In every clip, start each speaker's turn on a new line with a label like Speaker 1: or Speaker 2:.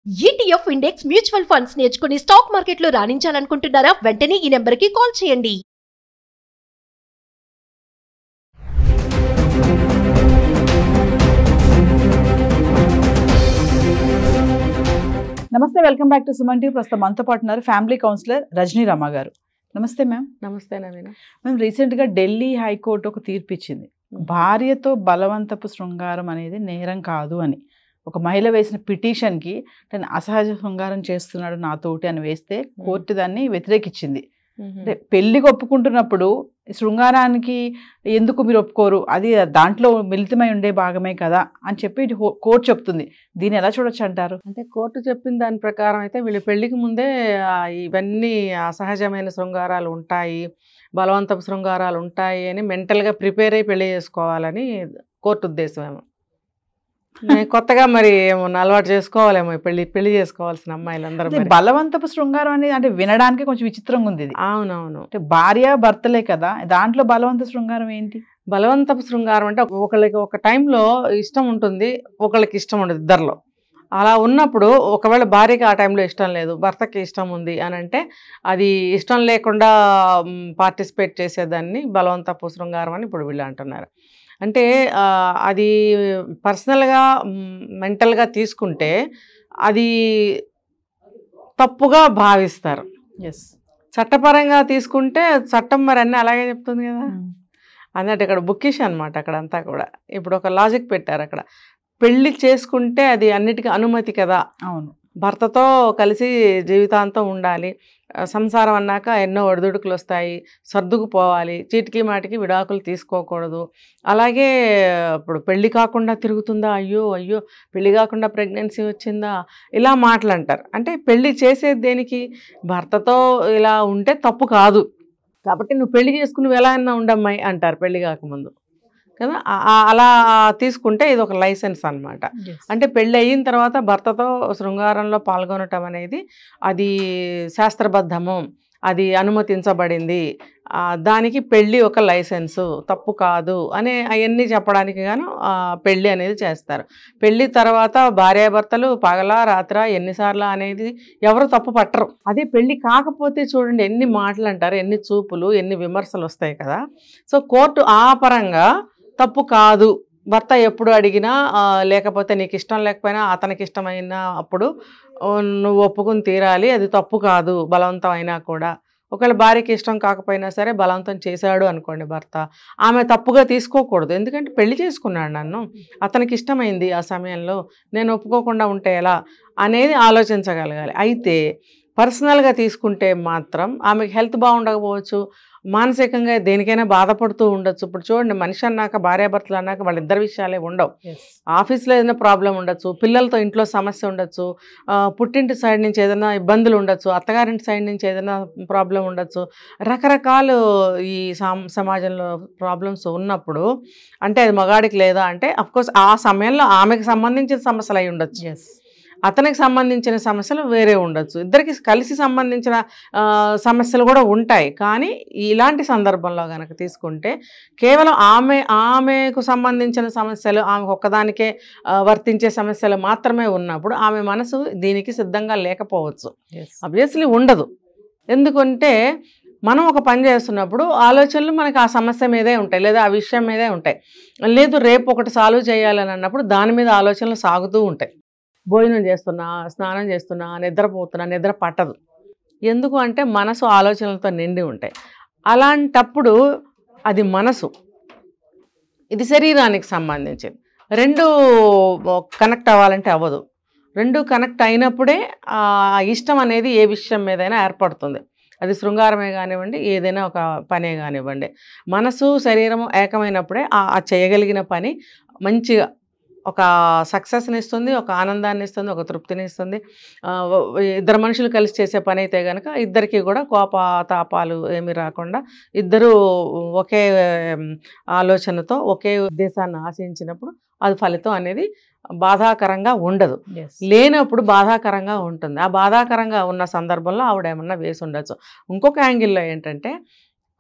Speaker 1: ETF index mutual funds నేర్చుకుని stock మార్కెట్లో రాణించాలనుకుంటున్నారా? వెంటనే ఈ నెంబర్కి కాల్ చేయండి.
Speaker 2: నమస్తే, welcome back to Suman TV. ప్రస్తుతం మనతో పాటు ఉన్నారు ఫ్యామిలీ కౌన్సిలర్ రజనీ రమ గారు. నమస్తే మ్యామ్.
Speaker 3: నమస్తే నవీన.
Speaker 2: మేము రీసెంట్గా ఢిల్లీ హైకోర్టు ఒక తీర్పు ఇచ్చింది, భార్యతో బలవంతపు శృంగారం అనేది నేరం కాదు అని. ఒక మహిళ వేసిన పిటిషన్కి తను అసహజ శృంగారం చేస్తున్నాడు నాతోటి అని వేస్తే కోర్టు దాన్ని వ్యతిరేకించింది. అంటే పెళ్లికి ఒప్పుకుంటున్నప్పుడు శృంగారానికి ఎందుకు మీరు ఒప్పుకోరు, అది దాంట్లో మిళితమై ఉండే భాగమే కదా అని చెప్పి కోర్టు చెప్తుంది. దీన్ని ఎలా చూడొచ్చు అంటారు?
Speaker 3: అంటే కోర్టు చెప్పిన దాని ప్రకారం అయితే వీళ్ళు పెళ్లికి ముందే ఇవన్నీ అసహజమైన శృంగారాలు ఉంటాయి, బలవంతపు శృంగారాలు ఉంటాయి అని మెంటల్గా ప్రిపేర్ అయ్యి పెళ్లి చేసుకోవాలని కోర్టు ఉద్దేశం. ఏమో కొత్తగా మరి ఏమన్నా అలవాటు చేసుకోవాలేమో పెళ్లి చేసుకోవాల్సిన అమ్మాయిలందరూ.
Speaker 2: బలవంతపు శృంగారం అనేది అంటే వినడానికి కొంచెం విచిత్రంగా ఉంది.
Speaker 3: అవునవును,
Speaker 2: అంటే భార్య భర్తలే కదా, దాంట్లో బలవంత శృంగారం ఏంటి?
Speaker 3: బలవంతపు శృంగారం అంటే ఒకళ్ళకి ఒక టైంలో ఇష్టం ఉంటుంది, ఒకళ్ళకి ఇష్టం ఉండదు, ఇద్దరిలో. అలా ఉన్నప్పుడు ఒకవేళ భార్యకి ఆ టైంలో ఇష్టం లేదు, భర్తకి ఇష్టం ఉంది అని అంటే అది ఇష్టం లేకుండా పార్టిసిపేట్ చేసేదాన్ని బలవంతపు శృంగారం అని ఇప్పుడు వీళ్ళు అంటున్నారు. అంటే అది పర్సనల్గా మెంటల్గా తీసుకుంటే అది తప్పుగా భావిస్తారు. చట్టపరంగా తీసుకుంటే చట్టం మరి అన్నీ అలాగే చెప్తుంది కదా. అన్నట్టు ఇక్కడ బుక్కిష్ అనమాట అక్కడంతా కూడా. ఇప్పుడు ఒక లాజిక్ పెట్టారు అక్కడ, పెళ్లి చేసుకుంటే అది అన్నిటికీ అనుమతి కదా.
Speaker 2: అవును,
Speaker 3: భర్తతో కలిసి జీవితాంతం ఉండాలి, సంసారం అన్నాక ఎన్నో ఒడిదుడుకులు వస్తాయి, సర్దుకుపోవాలి, చీటికి మాటికి విడాకులు తీసుకోకూడదు. అలాగే ఇప్పుడు పెళ్లి కాకుండా తిరుగుతుందా, అయ్యో అయ్యో పెళ్లి కాకుండా ప్రెగ్నెన్సీ వచ్చిందా, ఇలా మాటలు అంటారు. అంటే పెళ్లి చేసేది దేనికి? భర్తతో ఇలా ఉంటే తప్పు కాదు కాబట్టి నువ్వు పెళ్లి చేసుకుని నువ్వు ఎలా అయినా ఉండమ్మాయి అంటారు పెళ్లి కాకముందు కదా. అలా తీసుకుంటే ఇది ఒక లైసెన్స్ అనమాట. అంటే పెళ్ళి అయిన తర్వాత భర్తతో శృంగారంలో పాల్గొనటం అనేది అది శాస్త్రబద్ధము, అది అనుమతించబడింది, దానికి పెళ్ళి ఒక లైసెన్సు, తప్పు కాదు అని అవన్నీ చెప్పడానికి గాను పెళ్ళి అనేది చేస్తారు. పెళ్ళి తర్వాత భార్యాభర్తలు పగలా రాత్ర ఎన్నిసార్లు అనేది ఎవరు తప్పు పట్టరు. అదే పెళ్ళి కాకపోతే చూడండి ఎన్ని మాటలు అంటారు, ఎన్ని చూపులు, ఎన్ని విమర్శలు వస్తాయి కదా. సో కోర్టు ఆ పరంగా తప్పు కాదు, భర్త ఎప్పుడు అడిగినా లేకపోతే నీకు ఇష్టం లేకపోయినా అతనికి ఇష్టమైన అప్పుడు నువ్వు ఒప్పుకుని తీరాలి, అది తప్పు కాదు బలవంతం అయినా కూడా. ఒకవేళ భార్యకి ఇష్టం కాకపోయినా సరే బలవంతం చేశాడు అనుకోండి భర్త, ఆమె తప్పుగా తీసుకోకూడదు. ఎందుకంటే పెళ్లి చేసుకున్నాడు నన్ను, అతనికి ఇష్టమైంది ఆ సమయంలో, నేను ఒప్పుకోకుండా ఉంటే ఎలా అనేది ఆలోచించగలగాలి. అయితే పర్సనల్గా తీసుకుంటే మాత్రం ఆమెకి హెల్త్ బాగుండకపోవచ్చు, మానసికంగా దేనికైనా బాధపడుతూ ఉండొచ్చు. ఇప్పుడు చూడండి మనిషి అన్నాక భార్యాభర్తలు అన్నాక వాళ్ళిద్దరి విషయాలే ఉండవు. ఆఫీస్లో ఏదైనా ప్రాబ్లం ఉండొచ్చు, పిల్లలతో ఇంట్లో సమస్య ఉండొచ్చు, పుట్టింటి సైడ్ నుంచి ఏదైనా ఇబ్బందులు ఉండొచ్చు, అత్తగారింటి సైడ్ నుంచి ఏదైనా ప్రాబ్లం ఉండొచ్చు, రకరకాలు ఈ సమాజంలో ప్రాబ్లమ్స్ ఉన్నప్పుడు అంటే అది మగాడికి లేదా అంటే అఫ్కోర్స్ ఆ సమయంలో ఆమెకు సంబంధించిన సమస్యలు అయి ఉండొచ్చు, అతనికి సంబంధించిన సమస్యలు వేరే ఉండొచ్చు, ఇద్దరికి కలిసి సంబంధించిన సమస్యలు కూడా ఉంటాయి. కానీ ఇలాంటి సందర్భంలో కనుక తీసుకుంటే కేవలం ఆమెకు సంబంధించిన సమస్యలు, ఆమెకు ఒక్కదానికే వర్తించే సమస్యలు మాత్రమే ఉన్నప్పుడు ఆమె మనసు దీనికి సిద్ధంగా లేకపోవచ్చు, ఆబ్వియస్లీ ఉండదు. ఎందుకంటే మనం ఒక పని చేస్తున్నప్పుడు ఆలోచనలు మనకి ఆ సమస్య మీదే ఉంటాయి, లేదా ఆ విషయం మీదే ఉంటాయి. లేదు రేపు ఒకటి సాల్వ్ చేయాలని అన్నప్పుడు దాని మీద ఆలోచనలు సాగుతూ ఉంటాయి. భోజనం చేస్తున్నా, స్నానం చేస్తున్నా, నిద్రపోతున్నా, నిద్ర పట్టదు. ఎందుకు అంటే మనసు ఆలోచనలతో నిండి ఉంటాయి. అలాంటప్పుడు అది మనసు, ఇది శరీరానికి సంబంధించింది, రెండు కనెక్ట్ అవ్వాలంటే అవ్వదు. రెండు కనెక్ట్ అయినప్పుడే ఇష్టం అనేది ఏ విషయం మీదైనా ఏర్పడుతుంది. అది శృంగారమే కానివ్వండి, ఏదైనా ఒక పనే కానివ్వండి, మనసు శరీరము ఏకమైనప్పుడే ఆ చేయగలిగిన పని మంచిగా ఒక సక్సెస్ని ఇస్తుంది, ఒక ఆనందాన్ని ఇస్తుంది, ఒక తృప్తిని ఇస్తుంది. ఇద్దరు మనుషులు కలిసి చేసే పని అయితే కనుక ఇద్దరికి కూడా కోపతాపాలు ఏమీ రాకుండా ఇద్దరూ ఒకే ఆలోచనతో ఒకే ఉద్దేశాన్ని ఆశించినప్పుడు అది ఫలితం అనేది బాధాకరంగా ఉండదు. లేనప్పుడు బాధాకరంగా ఉంటుంది. ఆ బాధాకరంగా ఉన్న సందర్భంలో ఆవిడ ఏమన్నా వేసి ఉండొచ్చు. ఇంకొక యాంగిల్లో ఏంటంటే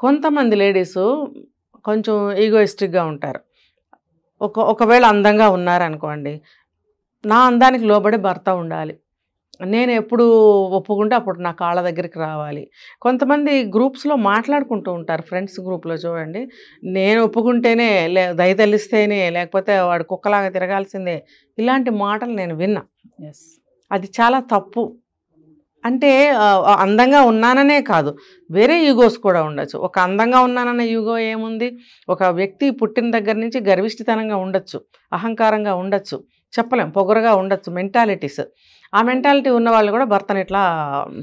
Speaker 3: కొంతమంది లేడీసు కొంచెం ఈగోయిస్టిక్గా ఉంటారు. ఒకవేళ అందంగా ఉన్నారనుకోండి, నా అందానికి లోబడి భర్త ఉండాలి, నేను ఎప్పుడు ఒప్పుకుంటే అప్పుడు నా కాళ్ళ దగ్గరికి రావాలి. కొంతమంది గ్రూప్స్లో మాట్లాడుకుంటూ ఉంటారు, ఫ్రెండ్స్ గ్రూప్లో చూడండి, నేను ఒప్పుకుంటేనే దయ తలిస్తేనే, లేకపోతే వాడు కుక్కలాగా తిరగాల్సిందే, ఇలాంటి మాటలు నేను విన్నా. అది చాలా తప్పు. అంటే అందంగా ఉన్నాననే కాదు, వేరే ఈగోస్ కూడా ఉండొచ్చు. ఒక అందంగా ఉన్నానన్న ఈగో ఏముంది, ఒక వ్యక్తి పుట్టిన దగ్గర నుంచి గర్విష్ఠితనంగా ఉండొచ్చు, అహంకారంగా ఉండొచ్చు, చెప్పలేం, పొగరుగా ఉండొచ్చు, మెంటాలిటీస్. ఆ మెంటాలిటీ ఉన్న వాళ్ళు కూడా భర్తను ఇట్లా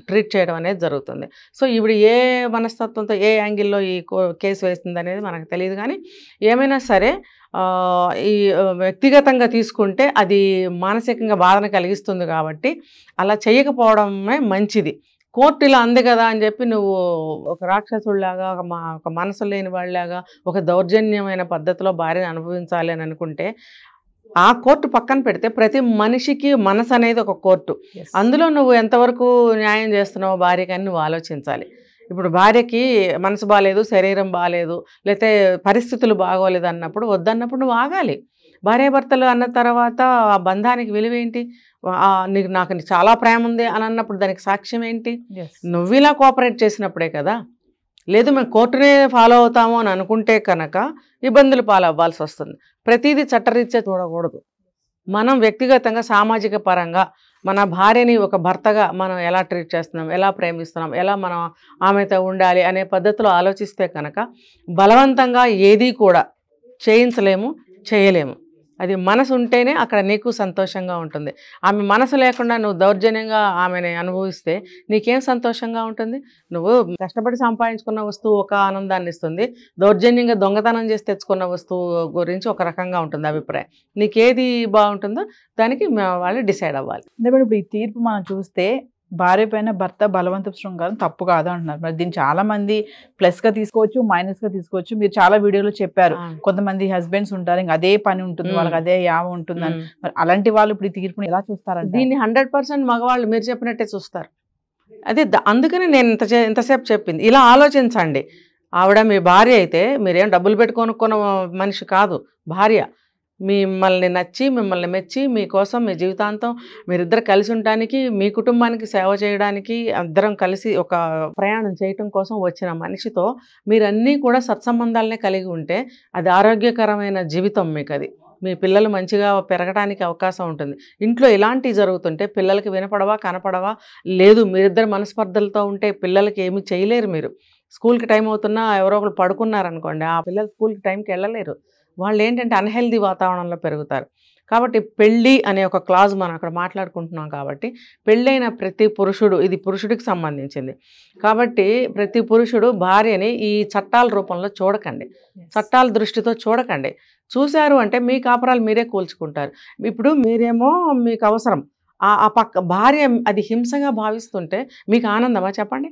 Speaker 3: ట్రీట్ చేయడం అనేది జరుగుతుంది. సో ఇప్పుడు ఏ మనస్తత్వంతో ఏ యాంగిల్లో ఈ కేసు వేస్తుంది అనేది మనకు తెలియదు. కానీ ఏమైనా సరే ఈ వ్యక్తిగతంగా తీసుకుంటే అది మానసికంగా బాధను కలిగిస్తుంది. కాబట్టి అలా చేయకపోవడమే మంచిది. కోర్టు ఇలా అంది కదా అని చెప్పి నువ్వు ఒక రాక్షసుడిలాగా, ఒక మనసు లేని వాళ్ళలాగా, ఒక దౌర్జన్యమైన పద్ధతిలో భార్యను అనుభవించాలి అని అనుకుంటే ఆ కోర్టు పక్కన పెడితే ప్రతి మనిషికి మనసు అనేది ఒక కోర్టు. అందులో నువ్వు ఎంతవరకు న్యాయం చేస్తున్నావు భార్యకి అని నువ్వు ఆలోచించాలి. ఇప్పుడు భార్యకి మనసు బాగాలేదు, శరీరం బాగాలేదు, లేకపోతే పరిస్థితులు బాగోలేదు అన్నప్పుడు, వద్దన్నప్పుడు నువ్వు ఆగాలి. భార్యాభర్తలు అన్న తర్వాత ఆ బంధానికి విలువేంటి? నాకు చాలా ప్రేమ ఉంది అని అన్నప్పుడు దానికి సాక్ష్యం ఏంటి? నువ్వు ఇలా కోఆపరేట్ చేసినప్పుడే కదా. లేదు మేము కోర్టునే ఫాలో అవుతాము అని అనుకుంటే కనుక ఇబ్బందులు పాలవ్వాల్సి వస్తుంది. ప్రతిదీ చట్టరీత్యా చూడకూడదు. మనం వ్యక్తిగతంగా, సామాజిక పరంగా మన భార్యని ఒక భర్తగా మనం ఎలా ట్రీట్ చేస్తున్నాం, ఎలా ప్రేమిస్తున్నాం, ఎలా మనం ఆమెతో ఉండాలి అనే పద్ధతిలో ఆలోచిస్తే కనుక బలవంతంగా ఏదీ కూడా చేయించలేము, చేయలేము. అది మనసు ఉంటేనే అక్కడ నీకు సంతోషంగా ఉంటుంది. ఆమె మనసు లేకుండా నువ్వు దౌర్జన్యంగా ఆమెని అనుభవిస్తే నీకేం సంతోషంగా ఉంటుంది? నువ్వు కష్టపడి సంపాదించుకున్న వస్తువు ఒక ఆనందాన్ని ఇస్తుంది, దౌర్జన్యంగా దొంగతనం చేసి తెచ్చుకున్న వస్తువు గురించి ఒక రకంగా ఉంటుంది అభిప్రాయం. నీకేది బాగుంటుందో దానికి వాళ్ళు డిసైడ్ అవ్వాలి.
Speaker 2: ఇప్పుడు ఈ తీర్పు మనం చూస్తే భార్య పైన భర్త బలవంతపు శృంగారం తప్పు కాదు అంటున్నారు. మరి దీన్ని చాలా మంది ప్లస్ గా తీసుకోవచ్చు, మైనస్ గా తీసుకోవచ్చు. మీరు చాలా వీడియోలో చెప్పారు, కొంతమంది హస్బెండ్స్ ఉంటారు, ఇంకా అదే పని ఉంటుంది వాళ్ళకి, అదే యావ ఉంటుందని. మరి అలాంటి వాళ్ళు ఇప్పుడు ఈ తీర్పుని ఎలా చూస్తారంటే?
Speaker 3: దీన్ని 100% మగవాళ్ళు మీరు చెప్పినట్టే చూస్తారు. అదే అందుకని నేను ఇంతసేపు చెప్పింది, ఇలా ఆలోచించండి. ఆవిడ మీ భార్య అయితే మీరేం డబ్బులు పెట్టుకొనుక్కున్న మనిషి కాదు, భార్య. మిమ్మల్ని నచ్చి, మిమ్మల్ని మెచ్చి, మీకోసం మీ జీవితాంతం మీరిద్దరు కలిసి ఉండడానికి, మీ కుటుంబానికి సేవ చేయడానికి, అందరం కలిసి ఒక ప్రయాణం చేయటం కోసం వచ్చిన మనిషితో మీరన్నీ కూడా సత్సంబంధాలనే కలిగి ఉంటే అది ఆరోగ్యకరమైన జీవితం మీకు. అది మీ పిల్లలు మంచిగా పెరగడానికి అవకాశం ఉంటుంది. ఇంట్లో ఇలాంటివి జరుగుతుంటే పిల్లలకి వినపడవా, కనపడవా? లేదు, మీరిద్దరు మనస్పర్ధలతో ఉంటే పిల్లలకి ఏమీ చేయలేరు. మీరు స్కూల్కి టైం అవుతున్నా ఎవరో ఒకరు పడుకున్నారనుకోండి, ఆ పిల్లలు స్కూల్కి టైంకి వెళ్ళలేరు. వాళ్ళు ఏంటంటే అన్హెల్దీ వాతావరణంలో పెరుగుతారు. కాబట్టి పెళ్ళి అనే ఒక క్లాజ్ మనం అక్కడ మాట్లాడుకుంటున్నాం. కాబట్టి పెళ్ళైన ప్రతి పురుషుడు, ఇది పురుషుడికి సంబంధించింది కాబట్టి ప్రతి పురుషుడు భార్యని ఈ చట్టాల రూపంలో చూడకండి, చట్టాల దృష్టితో చూడకండి. చూశారు అంటే మీ కాపురాలు మీరే కూల్చుకుంటారు. ఇప్పుడు మీరేమో మీకు అవసరం, ఆ పక్క భార్య అది హింసగా భావిస్తుంటే మీకు ఆనందమా చెప్పండి?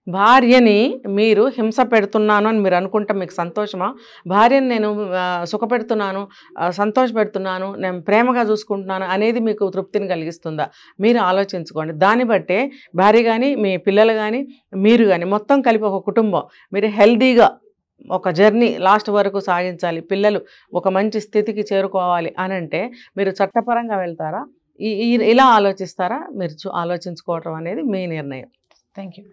Speaker 3: భార్యని మీరు హింస పెడుతున్నాను అని మీరు అనుకుంటే మీకు సంతోషమా? భార్యని నేను సుఖపెడుతున్నాను, సంతోషపెడుతున్నాను, నేను ప్రేమగా చూసుకుంటున్నాను అనేది మీకు తృప్తిని కలిగిస్తుందా? మీరు ఆలోచించుకోండి. దాన్ని బట్టే భార్య కానీ, మీ పిల్లలు కానీ, మీరు కానీ మొత్తం కలిపి ఒక కుటుంబం మీరు హెల్దీగా ఒక జర్నీ లాస్ట్ వరకు సాగించాలి, పిల్లలు ఒక మంచి స్థితికి చేరుకోవాలి అని అంటే మీరు చట్టపరంగా వెళ్తారా, ఇలా ఆలోచిస్తారా? మీరు ఆలోచించుకోవటం అనేది మీ నిర్ణయం.
Speaker 2: Thank you.